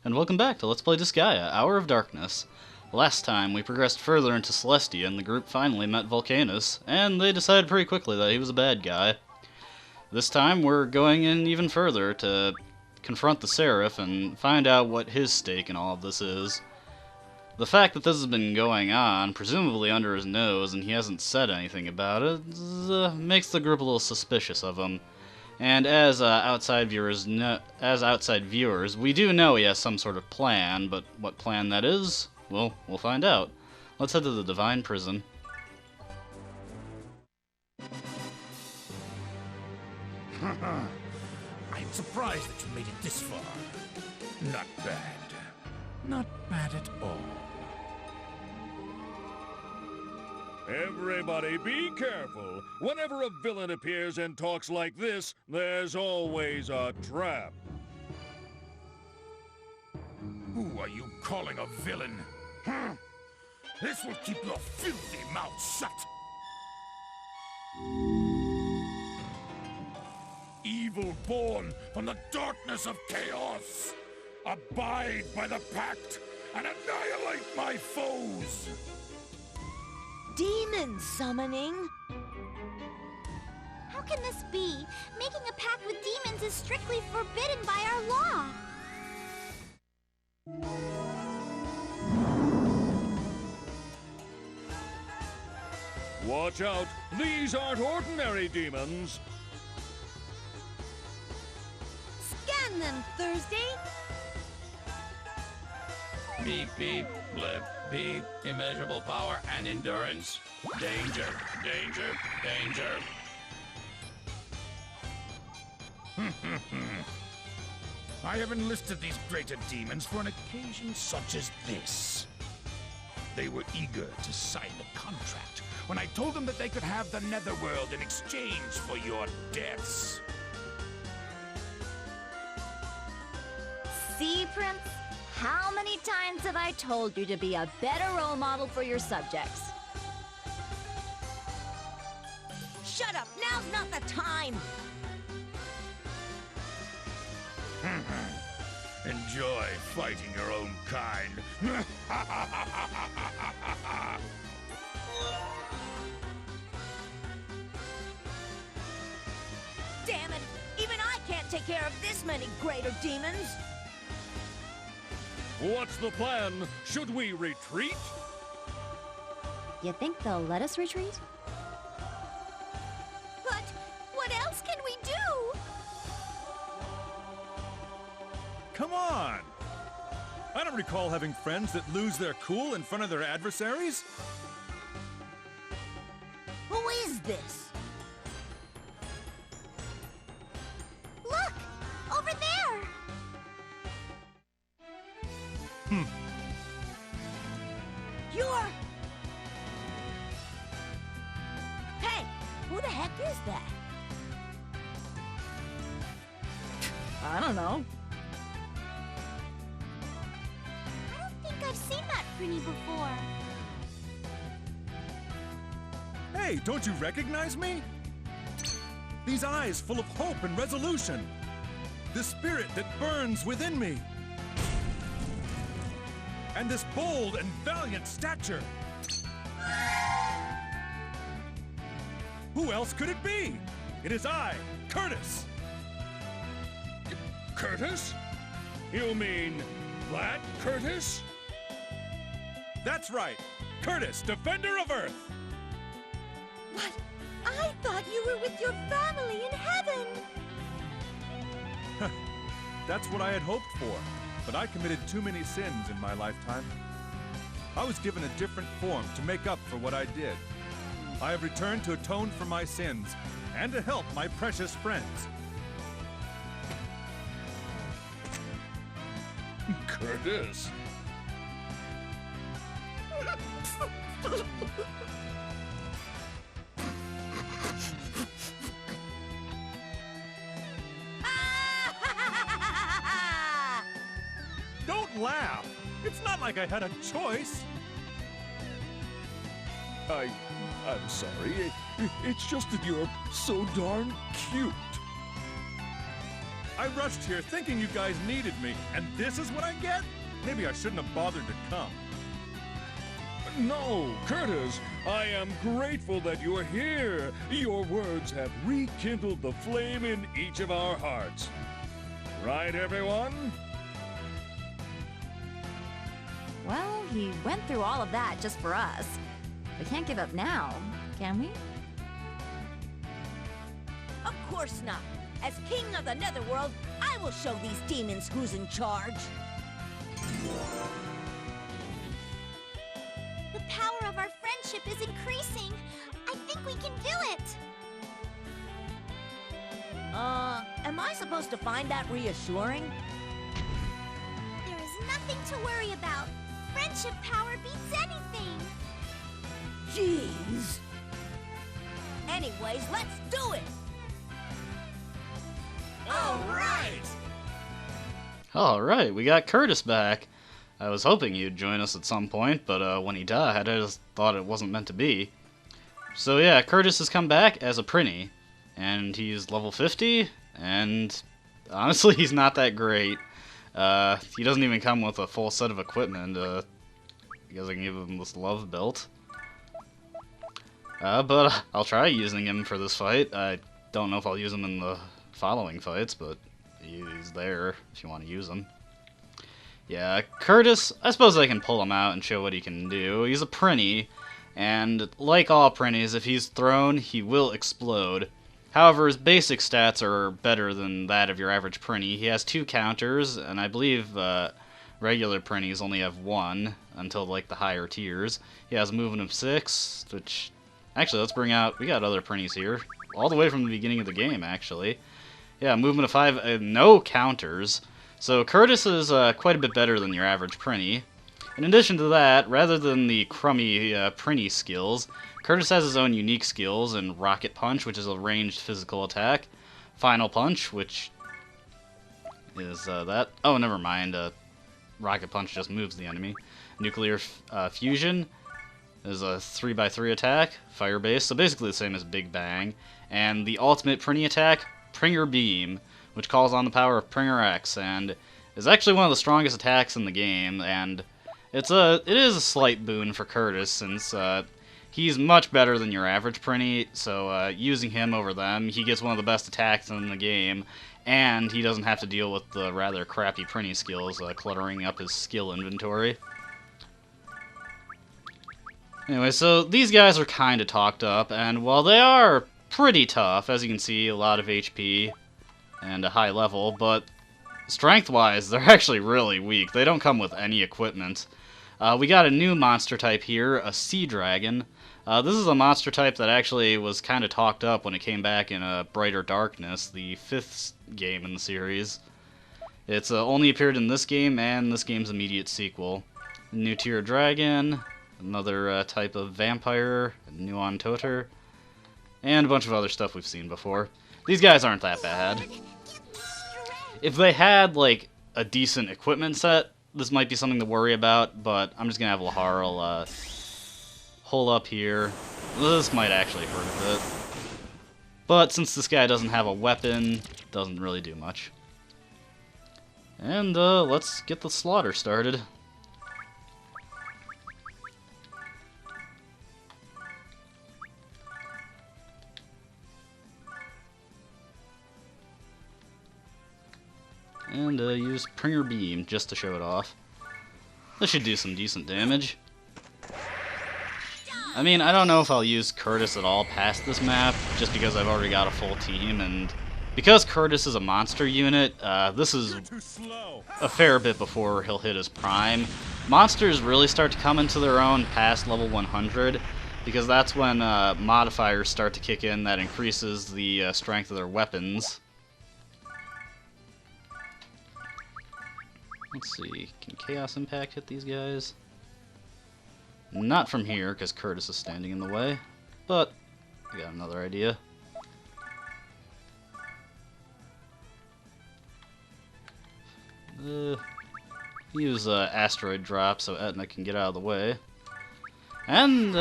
and welcome back to Let's Play Disgaea, Hour of Darkness. Last time, we progressed further into Celestia, and the group finally met Volcanus, and they decided pretty quickly that he was a bad guy. This time, we're going in even further to confront the Seraph and find out what his stake in all of this is. The fact that this has been going on, presumably under his nose, and he hasn't said anything about it, makes the group a little suspicious of him. And as outside viewers, we do know he has some sort of plan, but what plan that is, well, we'll find out. Let's head to the Divine Prison. I'm surprised that you made it this far. Not bad. Not bad at all. Everybody be careful. Whenever a villain appears and talks like this, there's always a trap. Who are you calling a villain? Huh? This will keep your filthy mouth shut. Evil born from the darkness of chaos. Abide by the pact and annihilate my foes. Demon summoning? How can this be? Making a pact with demons is strictly forbidden by our law. Watch out, these aren't ordinary demons. Scan them, Thursday. Beep, beep, blip, beep, immeasurable power and endurance. Danger, danger, danger. I have enlisted these greater demons for an occasion such as this. They were eager to sign the contract when I told them that they could have the Netherworld in exchange for your deaths. See, Prince? How many times have I told you to be a better role model for your subjects? Shut up! Now's not the time! Enjoy fighting your own kind. Damn it! Even I can't take care of this many greater demons! What's the plan? Should we retreat? You think they'll let us retreat? But what else can we do? Come on! I don't recall having friends that lose their cool in front of their adversaries. Who is this? Look! Over there! You're... Hey! Who the heck is that? I don't know. I don't think I've seen that Prinny before. Hey, don't you recognize me? These eyes full of hope and resolution. The spirit that burns within me. And this bold and valiant stature. Who else could it be? It is I, Curtis. Curtis? You mean that Curtis? That's right, Curtis, Defender of Earth. But I thought you were with your family in heaven! That's what I had hoped for, but I committed too many sins in my lifetime. I was given a different form to make up for what I did. I have returned to atone for my sins and to help my precious friends. Curtis? Don't laugh! It's not like I had a choice. I'm sorry. It's just that you're so darn cute. I rushed here thinking you guys needed me, and this is what I get? Maybe I shouldn't have bothered to come. No, Curtis, I am grateful that you're here. Your words have rekindled the flame in each of our hearts. Right, everyone? Well, he went through all of that just for us. We can't give up now, can we? Of course not. As king of the Netherworld, I will show these demons who's in charge. The power of our friendship is increasing. I think we can do it. Am I supposed to find that reassuring? There is nothing to worry about. Friendship power beats anything. Jeez. Anyways, let's do it! Alright, we got Curtis back. I was hoping you'd join us at some point, but when he died, I just thought it wasn't meant to be. So yeah, Curtis has come back as a Prinny, and he's level 50, and honestly, he's not that great. He doesn't even come with a full set of equipment. I guess I can give him this love belt. But I'll try using him for this fight. I don't know if I'll use him in the following fights, but he's there if you want to use him. Yeah, Curtis, I suppose I can pull him out and show what he can do. He's a Prinny, and like all Prinnies, if he's thrown, he will explode. However, his basic stats are better than that of your average Prinny. He has 2 counters, and I believe regular Prinnies only have 1 until like the higher tiers. He has movement of 6, which... Actually, let's bring out... We got other Prinnies here. All the way from the beginning of the game, actually. Yeah, movement of 5, no counters. So Curtis is quite a bit better than your average Prinny. In addition to that, rather than the crummy Prinny skills, Curtis has his own unique skills in Rocket Punch, which is a ranged physical attack. Final Punch, which is that. Oh, never mind. Rocket Punch just moves the enemy. Nuclear Fusion is a 3x3 attack, fire-based, so basically the same as Big Bang. And the ultimate Prinny attack, Pringer Beam, which calls on the power of Pringer X, and is actually one of the strongest attacks in the game, and it is a slight boon for Curtis, since he's much better than your average Prinny, so using him over them, he gets one of the best attacks in the game, and he doesn't have to deal with the rather crappy Prinny skills cluttering up his skill inventory. Anyway, so these guys are kind of talked up, and while they are pretty tough, as you can see, a lot of HP and a high level, but strength-wise, they're actually really weak. They don't come with any equipment. We got a new monster type here, a Sea Dragon. This is a monster type that actually was kind of talked up when it came back in Brighter Darkness, the 5th game in the series. It's only appeared in this game and this game's immediate sequel. New tier dragon, another type of vampire, new on Toter, and a bunch of other stuff we've seen before. These guys aren't that bad. If they had, like, a decent equipment set, this might be something to worry about, but I'm just gonna have Laharl hole up here. This might actually hurt a bit. But since this guy doesn't have a weapon, it doesn't really do much. And let's get the slaughter started. And use Pringer Beam just to show it off. This should do some decent damage. I mean, I don't know if I'll use Curtis at all past this map, just because I've already got a full team, and because Curtis is a monster unit, this is a fair bit before he'll hit his prime. Monsters really start to come into their own past level 100, because that's when modifiers start to kick in that increases the strength of their weapons. Let's see, can Chaos Impact hit these guys? Not from here, because Curtis is standing in the way, but I got another idea. Use Asteroid Drop so Etna can get out of the way. And,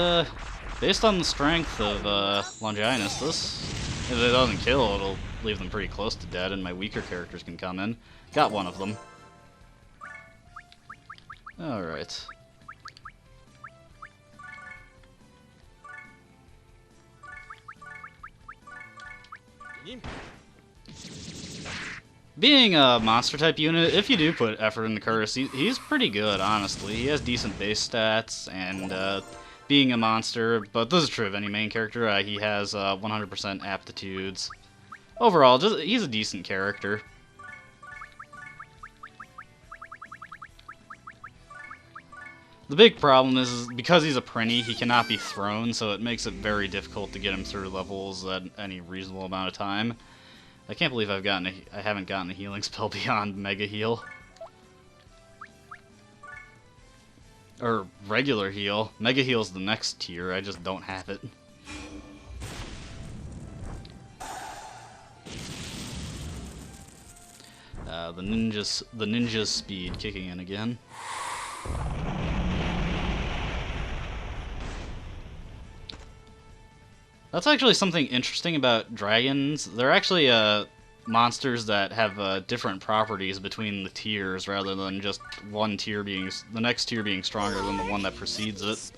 based on the strength of Longinus, this If it doesn't kill, it'll leave them pretty close to dead, and my weaker characters can come in. Got one of them. Alright. Being a monster type unit, if you do put effort into Curtis, he's pretty good, honestly. He has decent base stats, and being a monster, but this is true of any main character, he has 100% aptitudes. Overall, he's a decent character. The big problem is because he's a Prinny, he cannot be thrown, so it makes it very difficult to get him through levels at any reasonable amount of time. I can't believe I haven't gotten a healing spell beyond Mega Heal. Or regular heal. Mega Heal's the next tier, I just don't have it. The ninja's speed kicking in again. That's actually something interesting about dragons. They're actually monsters that have different properties between the tiers, rather than just one tier being the next tier being stronger than the one that precedes it.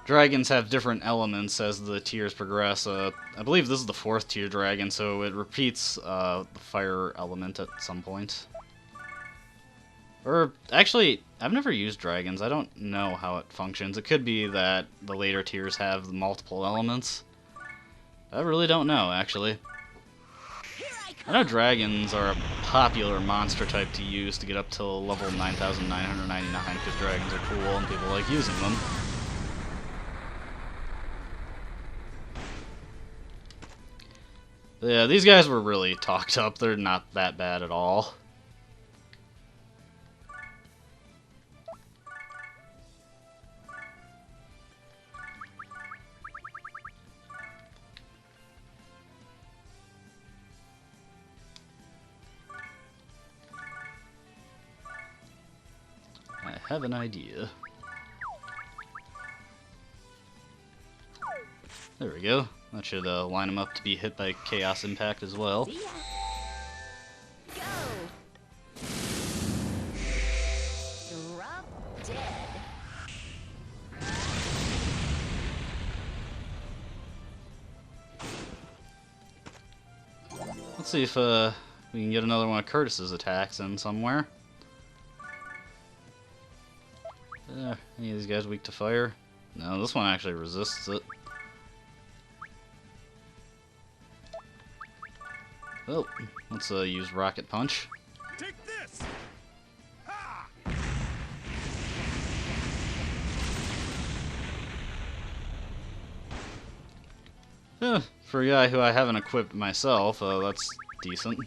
Dragons have different elements as the tiers progress. I believe this is the 4th tier dragon, so it repeats the fire element at some point. Or, actually, I've never used dragons. I don't know how it functions. It could be that the later tiers have multiple elements. I really don't know, actually. I know dragons are a popular monster type to use to get up to level 9,999, because dragons are cool and people like using them. But yeah, these guys were really talked up. They're not that bad at all. I have an idea. There we go. That should line him up to be hit by Chaos Impact as well. Go. Drop dead. Let's see if we can get another one of Curtis's attacks in somewhere. Any of these guys weak to fire? No, this one actually resists it. Oh, let's use Rocket Punch. Take this! Ha! For a guy who I haven't equipped myself, that's decent.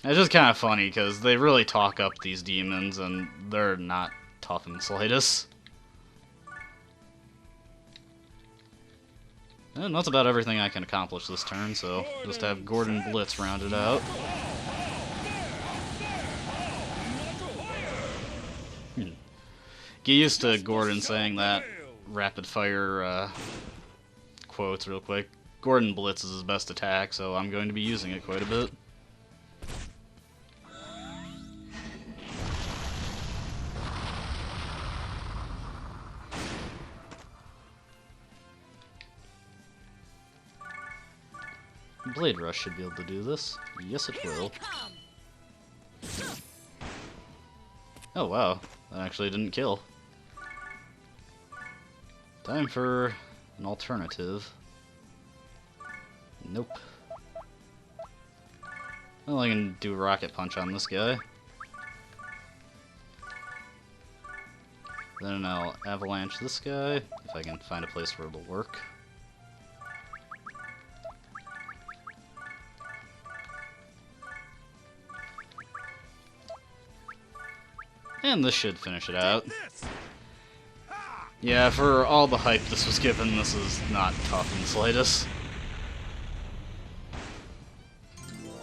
It's just kind of funny, because they really talk up these demons, and they're not tough in the slightest. And that's about everything I can accomplish this turn, so just have Gordon Blitz rounded out. Get used to Gordon saying that rapid fire quotes real quick. Gordon Blitz is his best attack, so I'm going to be using it quite a bit. Blade Rush should be able to do this. Yes, it will. Oh wow, that actually didn't kill. Time for an alternative. Nope. Well, I can do Rocket Punch on this guy. Then I'll Avalanche this guy, if I can find a place where it'll work. And this should finish it out. Yeah, for all the hype this was given, this is not tough in the slightest.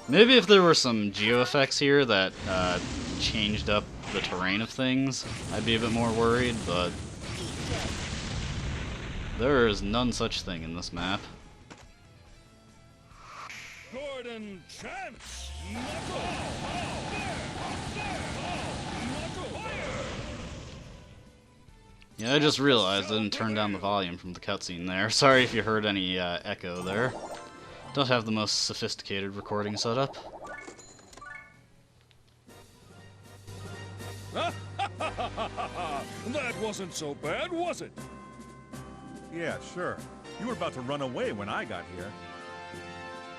Maybe if there were some geo effects here that changed up the terrain of things, I'd be a bit more worried, but There is none such thing in this map. Gordon Chance! Yeah, I just realized I didn't turn down the volume from the cutscene there. Sorry if you heard any echo there. Don't have the most sophisticated recording setup. That wasn't so bad, was it? Yeah, sure. You were about to run away when I got here.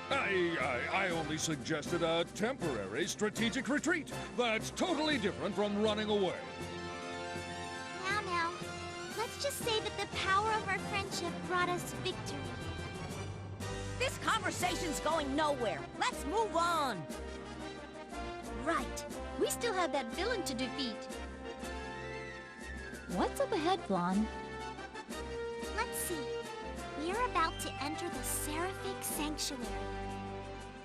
I only suggested a temporary strategic retreat. That's totally different from running away. Now, let's just say that the power of our friendship brought us victory. This conversation's going nowhere. Let's move on. Right. We still have that villain to defeat. What's up ahead, Blonde? Let's see. We're about to enter the Seraphic Sanctuary.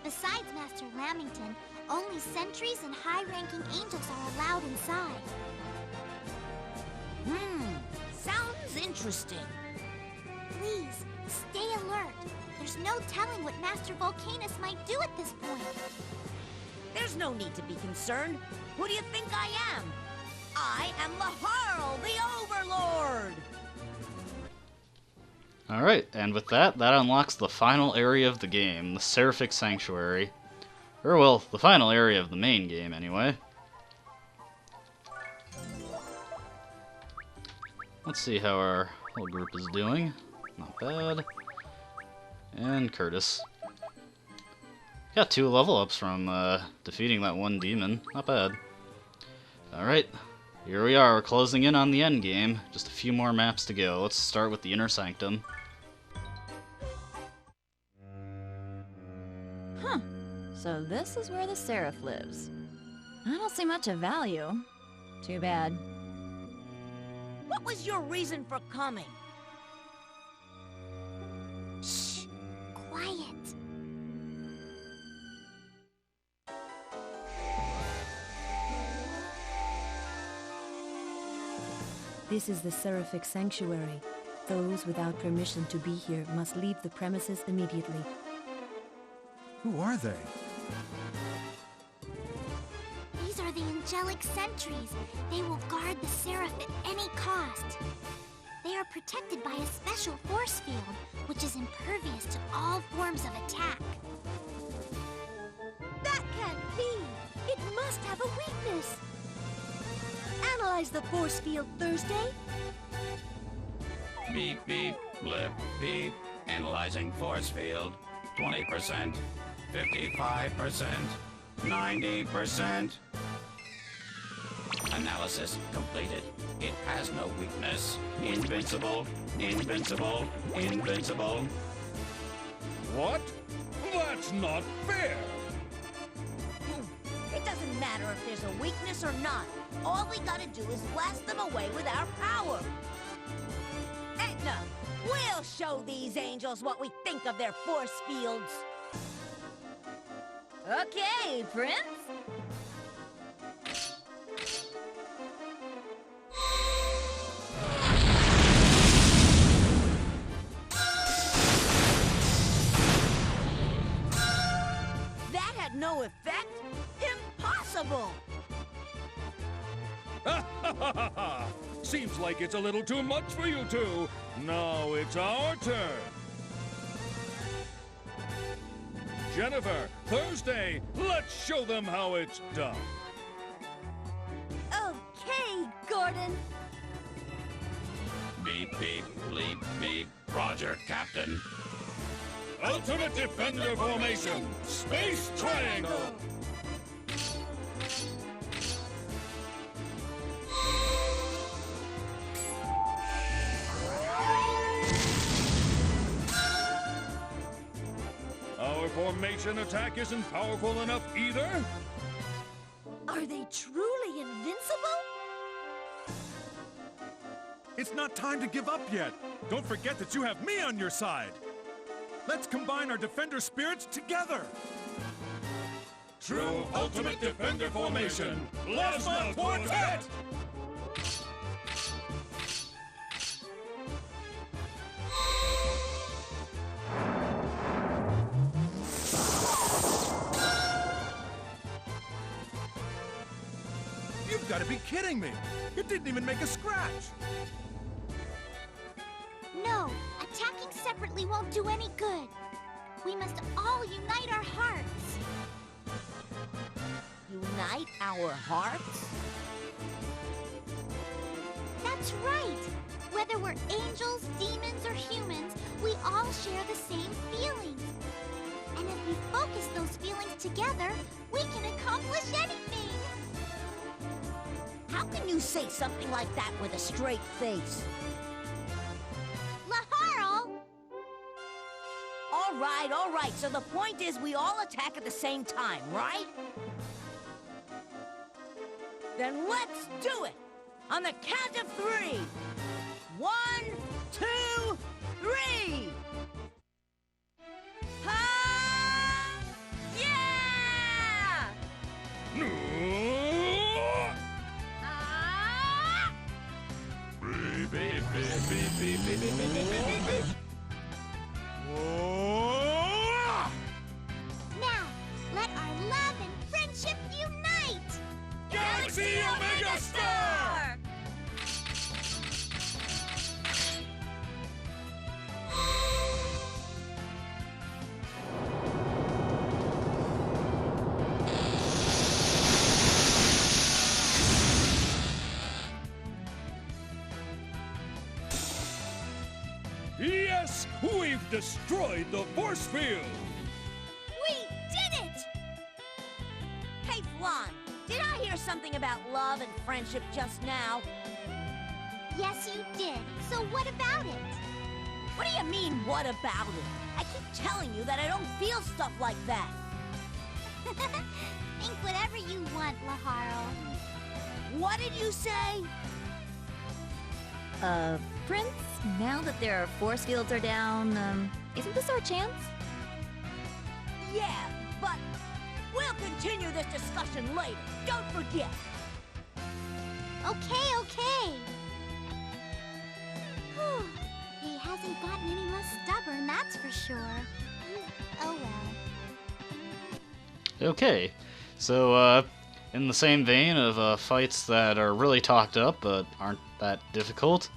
Besides Master Lamington, only sentries and high-ranking angels are allowed inside. Sounds interesting. Please, stay alert. There's no telling what Master Volcanus might do at this point. There's no need to be concerned. Who do you think I am? I am Laharl, the Overlord! Alright, and with that, that unlocks the final area of the game, the Seraphic Sanctuary. Or, well, the final area of the main game, anyway. Let's see how our whole group is doing. Not bad. And Curtis. Got 2 level ups from defeating that one demon. Not bad. Alright, here we are. We're closing in on the end game. Just a few more maps to go. Let's start with the Inner Sanctum. Huh. So this is where the Seraph lives. I don't see much of value. Too bad. What was your reason for coming? Shh. Quiet. This is the Seraphic Sanctuary. Those without permission to be here must leave the premises immediately. Who are they? These are the angelic sentries. They will guard the Seraph at any cost. They are protected by a special force field, which is impervious to all forms of attack. That can't be! It must have a weakness! Analyze the force field, Thursday. Beep, beep, blip, beep. Analyzing force field. 20%, 55%, 90%. Analysis completed. It has no weakness. Invincible, invincible, invincible. What? That's not fair! It doesn't matter if there's a weakness or not. All we gotta do is blast them away with our power. Etna, we'll show these angels what we think of their force fields. Okay, Prince. That had no effect? Impossible! Seems like it's a little too much for you two. Now it's our turn. Jennifer, Thursday, let's show them how it's done. Okay, Gordon. Beep, beep, bleep, beep. Roger, Captain. Ultimate Defender Formation, Space Triangle. Our formation attack isn't powerful enough either? Are they truly invincible? It's not time to give up yet. Don't forget that you have me on your side. Let's combine our Defender spirits together. True Ultimate Defender Formation, Plasma Quartet! You've got to be kidding me! It didn't even make a scratch! No, attacking separately won't do any good. We must all unite our hearts. Unite our hearts? That's right. Whether we're angels, demons, or humans, we all share the same feelings. And if we focus those feelings together, we can accomplish anything. How can you say something like that with a straight face? Laharl! All right. So the point is we all attack at the same time, right? Then let's do it! On the count of 3! 1, 2, 3! Ha! Yeah! Ah! Now, let our love and friendship unite! Galaxy Omega Star! Yes, we've destroyed the force field! We did it! Hey, Flan, did I hear something about love and friendship just now? Yes, you did. So what about it? What do you mean, what about it? I keep telling you that I don't feel stuff like that. Think whatever you want, Laharl. What did you say? Prince, now that their force fields are down, isn't this our chance? Yeah, but we'll continue this discussion later. Don't forget. Okay. Whew. He hasn't gotten any less stubborn, that's for sure. Oh well. Okay, so, in the same vein of fights that are really talked up but aren't that difficult,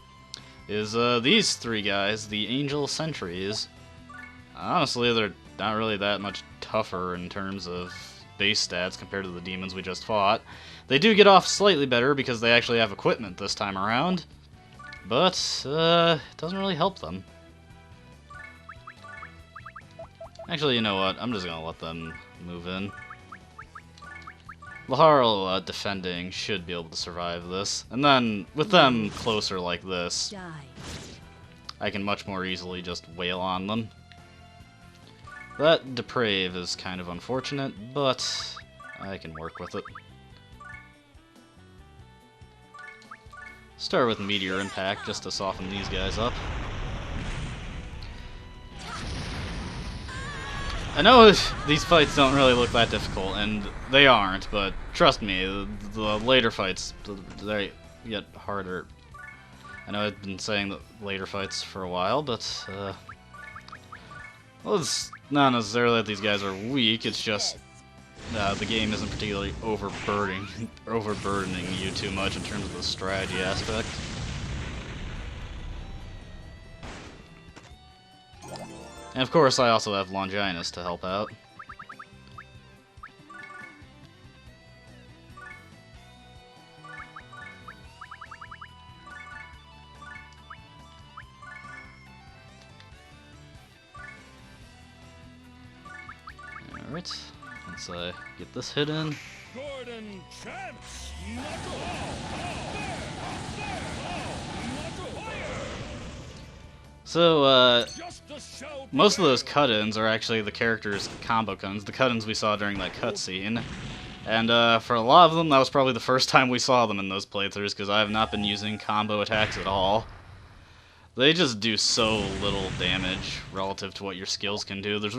is these three guys, the Angel Sentries. Honestly, they're not really that much tougher in terms of base stats compared to the demons we just fought. They do get off slightly better because they actually have equipment this time around, but it doesn't really help them. Actually, you know what? I'm just gonna let them move in. Laharl defending should be able to survive this, and then with them closer like this, Die. I can much more easily just wail on them. That deprave is kind of unfortunate, but I can work with it. Start with Meteor Impact just to soften these guys up. I know these fights don't really look that difficult, and they aren't, but trust me, the later fights, they get harder. I know I've been saying the later fights for a while, but, well, it's not necessarily that these guys are weak, it's just the game isn't particularly overburdening you too much in terms of the strategy aspect. And of course, I also have Longinus to help out. Alright, let's get this hit in. Gordon Chance! So, most of those cut-ins are actually the characters' combo cut-ins, the cut-ins we saw during that cutscene. And for a lot of them, that was probably the first time we saw them in those playthroughs, because I have not been using combo attacks at all. They just do so little damage relative to what your skills can do. There's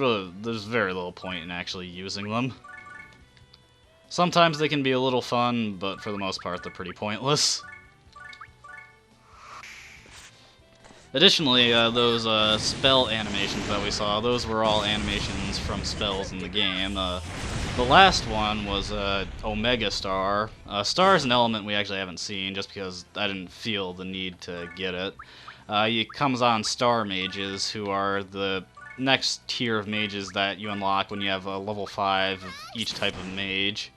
very little point in actually using them. Sometimes they can be a little fun, but for the most part, they're pretty pointless. Additionally, those spell animations that we saw, those were all animations from spells in the game. The last one was Omega Star. Star is an element we actually haven't seen just because I didn't feel the need to get it. It comes on Star Mages, who are the next tier of mages that you unlock when you have a level 5 of each type of mage.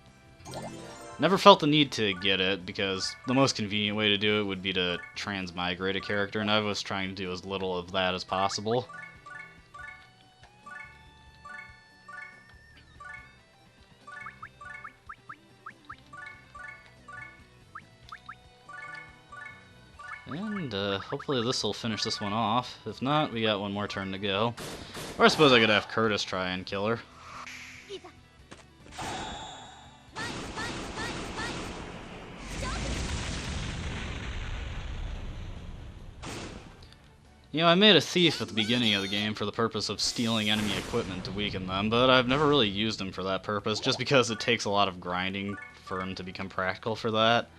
Never felt the need to get it, because the most convenient way to do it would be to transmigrate a character, and I was trying to do as little of that as possible. And hopefully this will finish this one off. If not, we got one more turn to go. Or I suppose I could have Curtis try and kill her. You know, I made a thief at the beginning of the game for the purpose of stealing enemy equipment to weaken them, but I've never really used him for that purpose, just because it takes a lot of grinding for him to become practical for that.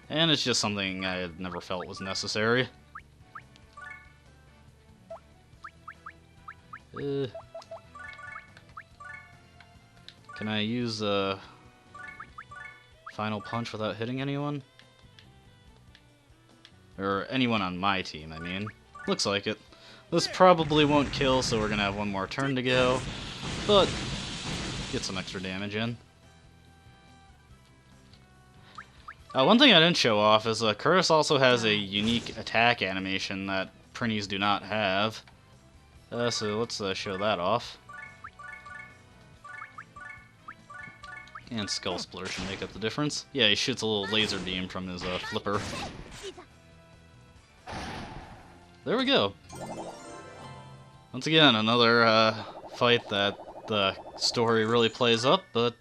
And it's just something I had never felt was necessary. Can I use a final punch without hitting anyone? Or anyone on my team, I mean. Looks like it. This probably won't kill, so we're gonna have one more turn to go. But, get some extra damage in. One thing I didn't show off is Curtis also has a unique attack animation that Prinnies do not have. So let's show that off. And Skull Splitter should make up the difference. Yeah, he shoots a little laser beam from his flipper. There we go. Once again, another fight that the story really plays up, but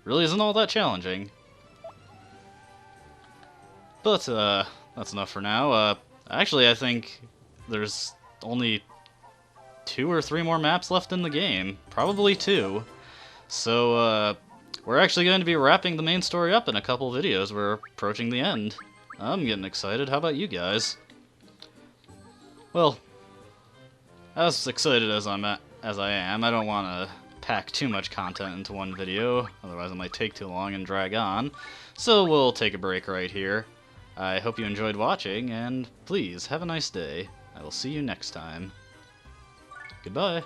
really isn't all that challenging. But, that's enough for now. Actually, I think there's only 2 or 3 more maps left in the game. Probably 2. So, we're actually going to be wrapping the main story up in a couple videos. We're approaching the end. I'm getting excited. How about you guys? Well, as excited as I am, I don't want to pack too much content into one video, otherwise it might take too long and drag on. So we'll take a break right here. I hope you enjoyed watching, and please have a nice day. I will see you next time. Goodbye.